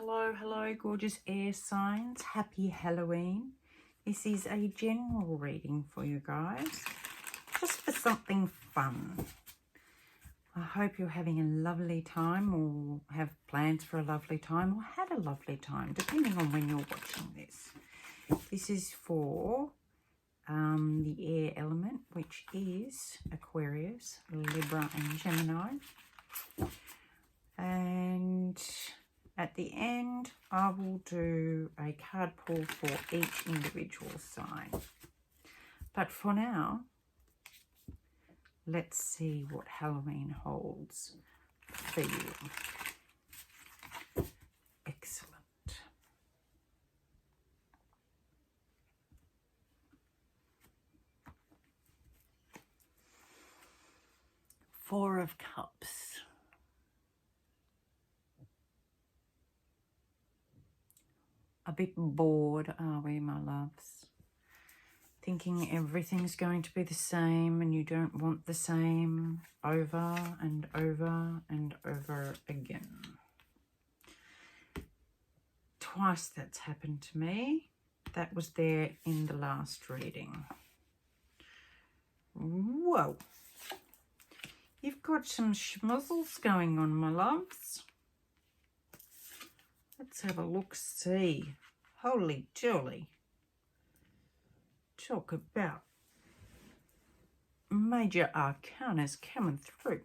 Hello, gorgeous air signs. Happy Halloween. This is a general reading for you guys, just for something fun. I hope you're having a lovely time, or have plans for a lovely time, or had a lovely time, depending on when you're watching this. This is for the air element, which is Aquarius, Libra and Gemini. And at the end, I will do a card pull for each individual sign. But for now, let's see what Halloween holds for you. Excellent. Four of Cups. A bit bored, are we, my loves? Thinking everything's going to be the same and you don't want the same over and over and over again. Twice that's happened to me. That was there in the last reading. Whoa. You've got some schmuzzles going on, my loves. Let's have a look-see. Holy jolly. Talk about major arcanas coming through.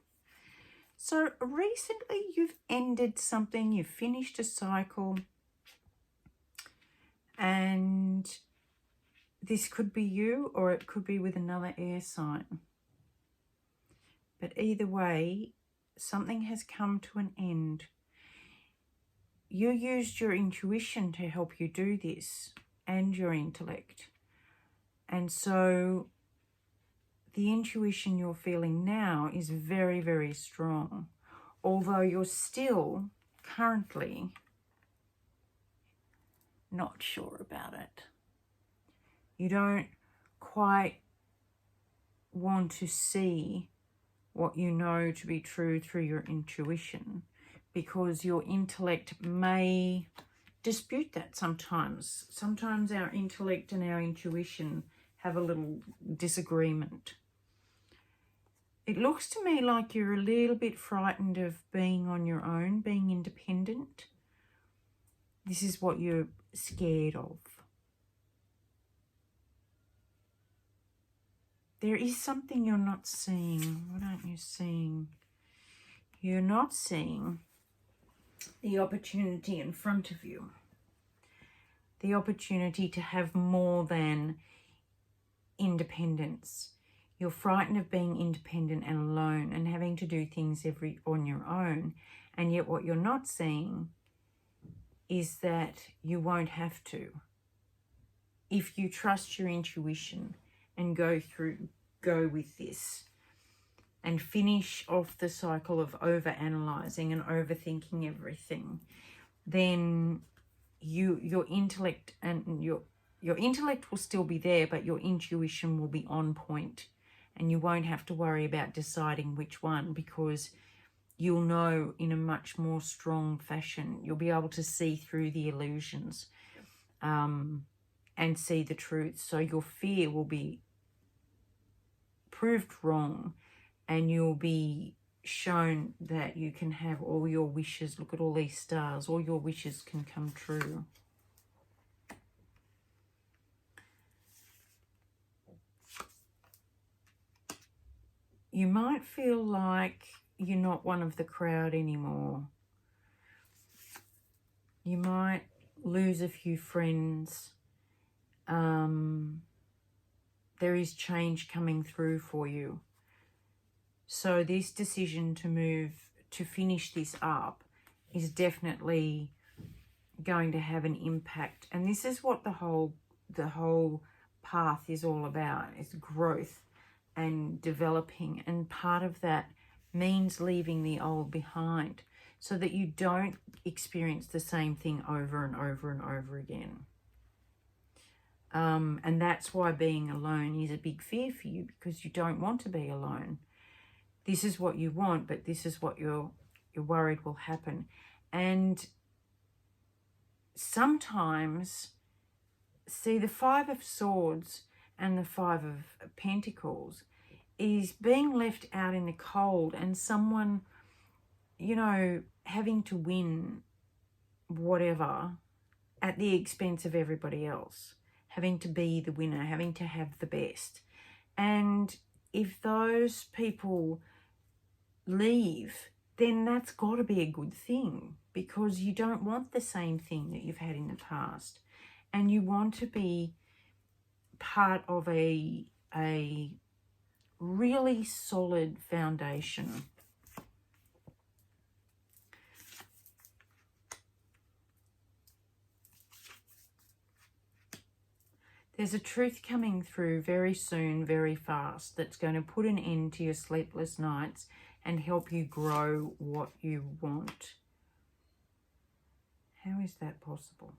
So recently you've ended something, you've finished a cycle, and this could be you or it could be with another air sign. But either way, something has come to an end. You used your intuition to help you do this, and your intellect. And so the intuition you're feeling now is very, very strong. Although you're still currently not sure about it. You don't quite want to see what you know to be true through your intuition, because your intellect may dispute that sometimes. Sometimes our intellect and our intuition have a little disagreement. It looks to me like you're a little bit frightened of being on your own, being independent. This is what you're scared of. There is something you're not seeing. What aren't you seeing? You're not seeing the opportunity in front of you. The opportunity to have more than independence. You're frightened of being independent and alone and having to do things on your own. And yet what you're not seeing is that you won't have to. If you trust your intuition and go with this and finish off the cycle of overanalyzing and overthinking everything, then your intellect and your intellect will still be there, but your intuition will be on point, and you won't have to worry about deciding which one, because you'll know in a much more strong fashion. You'll be able to see through the illusions and see the truth. So your fear will be proved wrong, and you'll be shown that you can have all your wishes. Look at all these stars. All your wishes can come true. You might feel like you're not one of the crowd anymore. You might lose a few friends. There is change coming through for you. So this decision to finish this up is definitely going to have an impact. And this is what the whole path is all about. It's growth and developing. And part of that means leaving the old behind so that you don't experience the same thing over and over and over again. And that's why being alone is a big fear for you, because you don't want to be alone. This is what you want, but this is what you're worried will happen. And sometimes, see, the Five of Swords and the Five of Pentacles is being left out in the cold, and someone, you know, having to win whatever at the expense of everybody else, having to be the winner, having to have the best. And if those people leave, then that's got to be a good thing, because you don't want the same thing that you've had in the past, and you want to be part of a really solid foundation. There's a truth coming through very soon, very fast, that's going to put an end to your sleepless nights and help you grow what you want. How is that possible?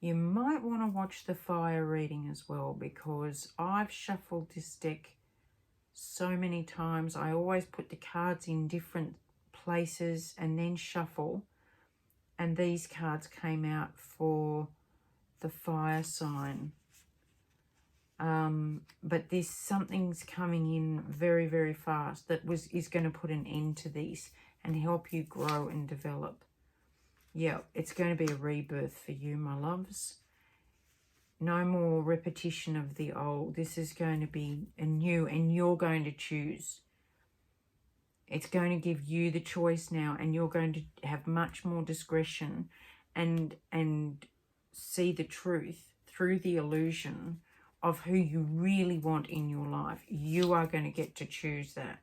You might want to watch the fire reading as well, because I've shuffled this deck so many times. I always put the cards in different places and then shuffle. And these cards came out for the fire sign. But something's coming in very, very fast that is going to put an end to these and help you grow and develop. Yeah, it's going to be a rebirth for you, my loves. No more repetition of the old. This is going to be a new, and you're going to choose. It's going to give you the choice now, and you're going to have much more discretion and see the truth through the illusion of who you really want in your life. You are going to get to choose that.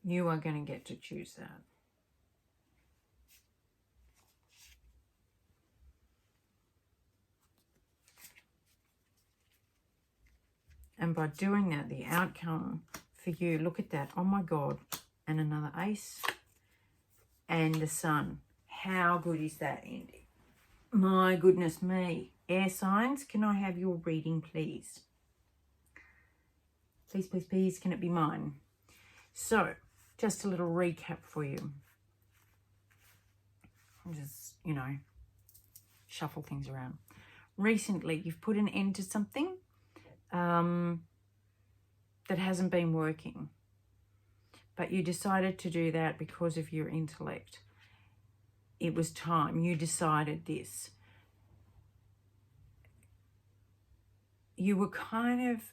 You are going to get to choose that. And by doing that, the outcome for you, look at that. Oh my God. And another ace. And the sun. How good is that, Andy? My goodness me. Air signs, can I have your reading, please? Please, please, please, can it be mine? So, just a little recap for you. I'll just, you know, shuffle things around. Recently, you've put an end to something that hasn't been working. But you decided to do that because of your intellect. It was time. You decided this. You were kind of...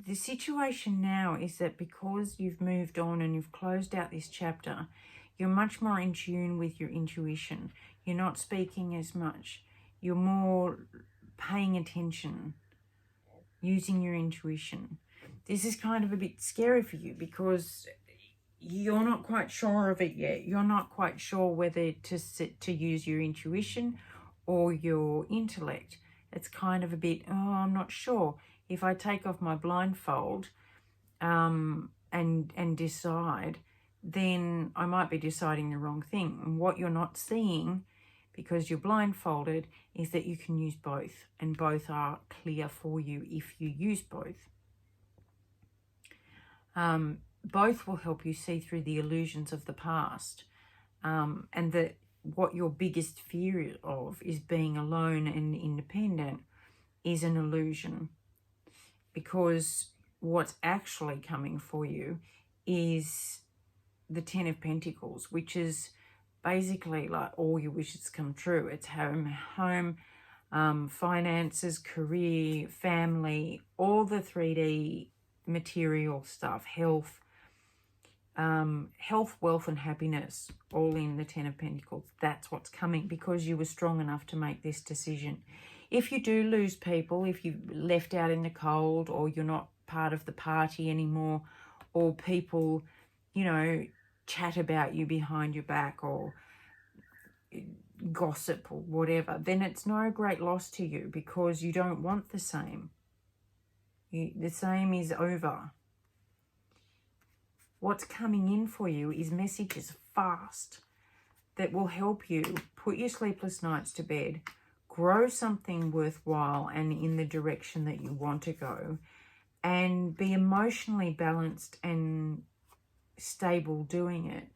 the situation now is that because you've moved on and you've closed out this chapter, you're much more in tune with your intuition. You're not speaking as much. You're more paying attention, using your intuition. This is kind of a bit scary for you because you're not quite sure of it yet. You're not quite sure whether to use your intuition or your intellect. It's kind of a bit, oh, I'm not sure. If I take off my blindfold and decide, then I might be deciding the wrong thing. And what you're not seeing, because you're blindfolded, is that you can use both, and both are clear for you if you use both. Both will help you see through the illusions of the past, and that what your biggest fear of is being alone and independent is an illusion, because what's actually coming for you is the Ten of Pentacles, which is basically like all your wishes come true. It's home, finances, career, family, all the 3D material stuff, health, wealth and happiness, all in the Ten of Pentacles. That's what's coming because you were strong enough to make this decision. If you do lose people, if you're left out in the cold, or you're not part of the party anymore, or people, you know, chat about you behind your back or gossip or whatever, then it's no great loss to you because you don't want the same. The same is over. What's coming in for you is messages fast that will help you put your sleepless nights to bed, grow something worthwhile and in the direction that you want to go, and be emotionally balanced and stable doing it,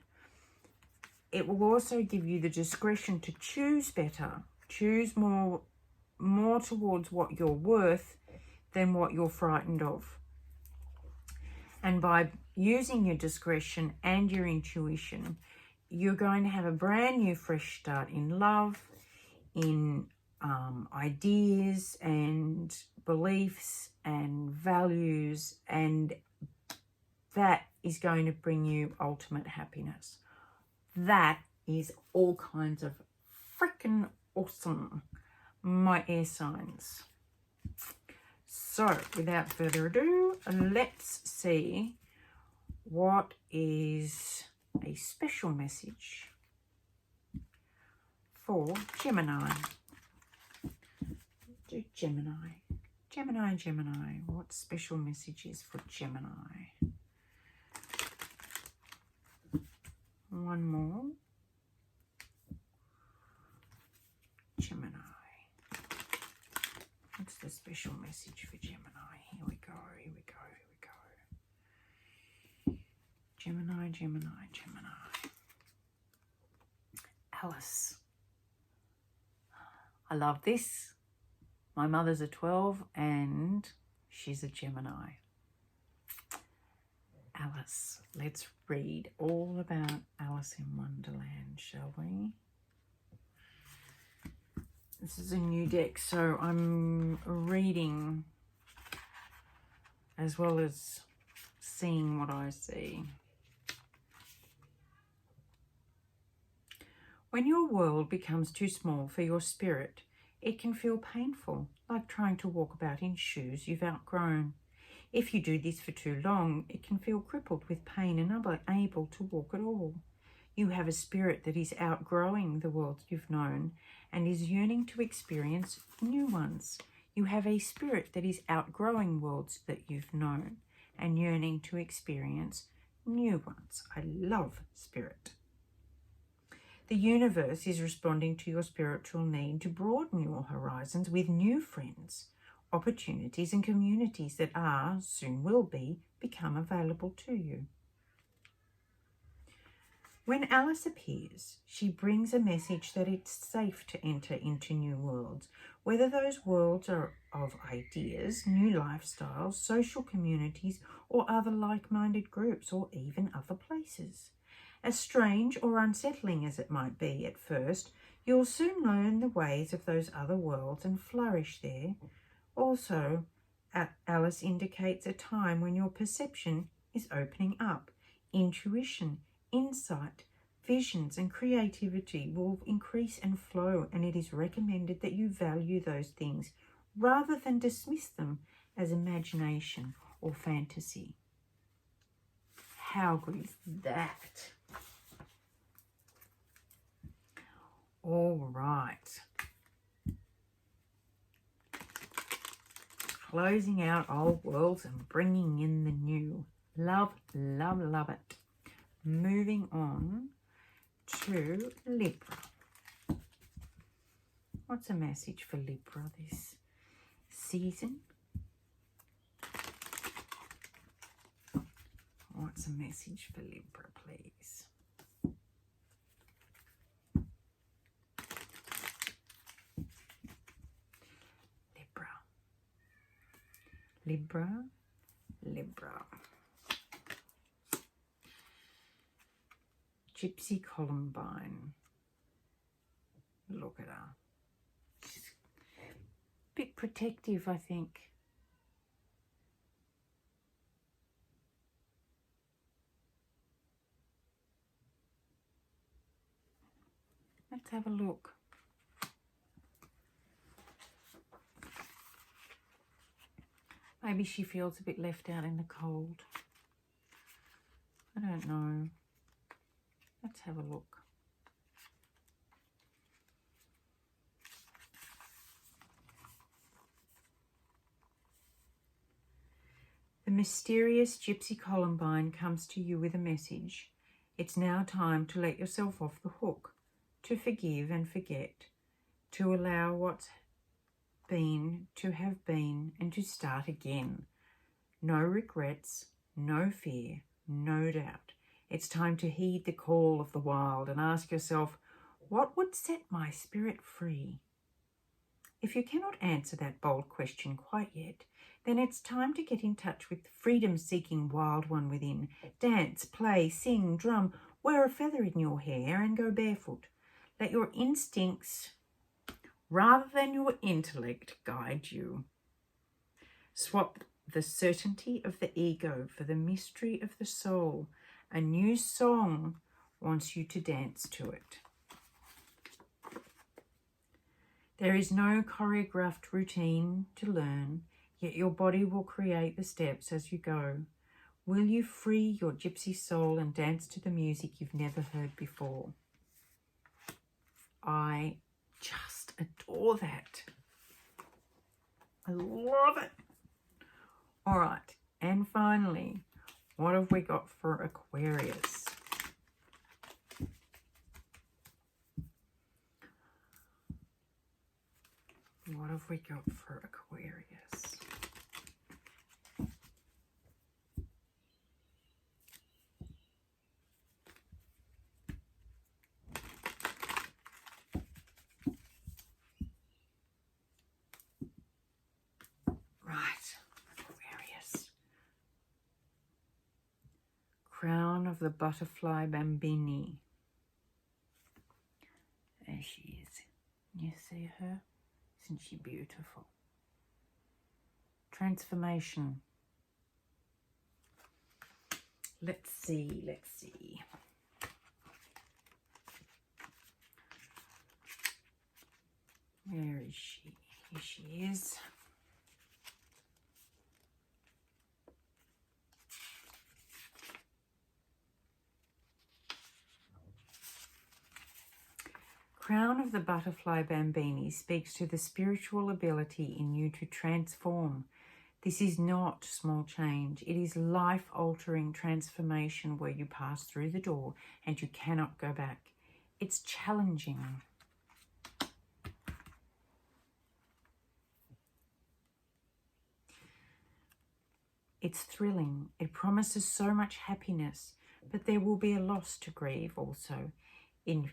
it will also give you the discretion to choose better, choose more towards what you're worth than what you're frightened of. And by using your discretion and your intuition, you're going to have a brand new fresh start in love, in ideas and beliefs and values, and that is going to bring you ultimate happiness. That is all kinds of freaking awesome, my air signs. So, without further ado, let's see what is a special message for Gemini. Do Gemini. Gemini. What special message is for Gemini? One more. Gemini. What's the special message for Gemini? Here we go. Gemini. Alice. I love this. My mother's a 12 and she's a Gemini. Alice. Let's read all about Alice in Wonderland, shall we? This is a new deck, so I'm reading as well as seeing what I see. When your world becomes too small for your spirit, it can feel painful, like trying to walk about in shoes you've outgrown. If you do this for too long, it can feel crippled with pain and unable to walk at all. You have a spirit that is outgrowing the world you've known and is yearning to experience new ones. You have a spirit that is outgrowing worlds that you've known and yearning to experience new ones. I love spirit. The universe is responding to your spiritual need to broaden your horizons with new friends, opportunities and communities that are, soon will be, become available to you. When Alice appears, she brings a message that it's safe to enter into new worlds, whether those worlds are of ideas, new lifestyles, social communities, or other like-minded groups, or even other places. As strange or unsettling as it might be at first, you'll soon learn the ways of those other worlds and flourish there. Also, Alice indicates a time when your perception is opening up. Intuition, insight, visions and creativity will increase and flow, and it is recommended that you value those things rather than dismiss them as imagination or fantasy. How good is that? All right. Closing out old worlds and bringing in the new. Love, love, love it. Moving on to Libra. What's a message for Libra this season? What's a message for Libra, please? Libra. Gypsy Columbine. Look at her. She's a bit protective, I think. Let's have a look. Maybe she feels a bit left out in the cold. I don't know. Let's have a look. The mysterious Gypsy Columbine comes to you with a message. It's now time to let yourself off the hook, to forgive and forget, to allow what's been to have been, and to start again. No regrets, no fear, no doubt. It's time to heed the call of the wild and ask yourself, what would set my spirit free? If you cannot answer that bold question quite yet, then it's time to get in touch with the freedom-seeking wild one within. Dance, play, sing, drum, wear a feather in your hair and go barefoot. Let your instincts, rather than your intellect, guide you. Swap the certainty of the ego for the mystery of the soul. A new song wants you to dance to it. There is no choreographed routine to learn, yet your body will create the steps as you go. Will you free your gypsy soul and dance to the music you've never heard before? I just adore that. I love it. All right, and finally, what have we got for Aquarius? What have we got for Aquarius? Right, Aquarius. Crown of the Butterfly Bambini. There she is. You see her? Isn't she beautiful? Transformation. Let's see. Where is she? Here she is. Crown of the Butterfly Bambini speaks to the spiritual ability in you to transform. This is not small change. It is life-altering transformation where you pass through the door and you cannot go back. It's challenging. It's thrilling. It promises so much happiness, but there will be a loss to grieve also.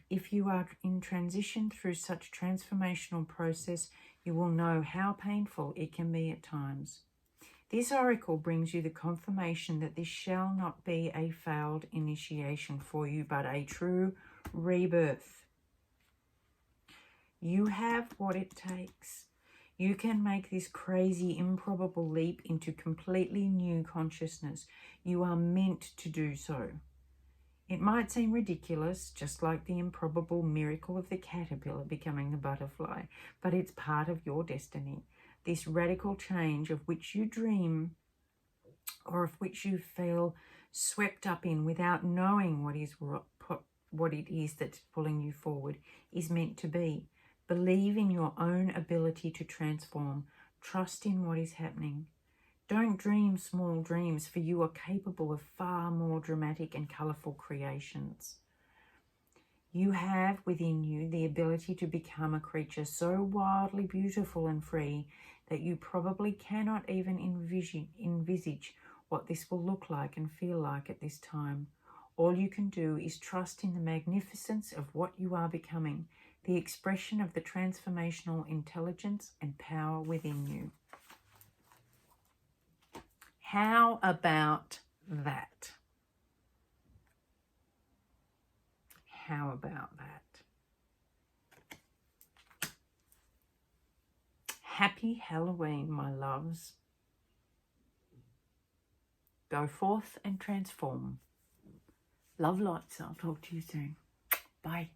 If you are in transition through such transformational process, you will know how painful it can be at times. This oracle brings you the confirmation that this shall not be a failed initiation for you, but a true rebirth. You have what it takes. You can make this crazy, improbable leap into completely new consciousness. You are meant to do so. It might seem ridiculous, just like the improbable miracle of the caterpillar becoming the butterfly, but it's part of your destiny. This radical change of which you dream, or of which you feel swept up in without knowing what it is that's pulling you forward, is meant to be. Believe in your own ability to transform. Trust in what is happening. Don't dream small dreams, for you are capable of far more dramatic and colourful creations. You have within you the ability to become a creature so wildly beautiful and free that you probably cannot even envisage what this will look like and feel like at this time. All you can do is trust in the magnificence of what you are becoming, the expression of the transformational intelligence and power within you. How about that? How about that? Happy Halloween, my loves. Go forth and transform. Love lots. I'll talk to you soon. Bye.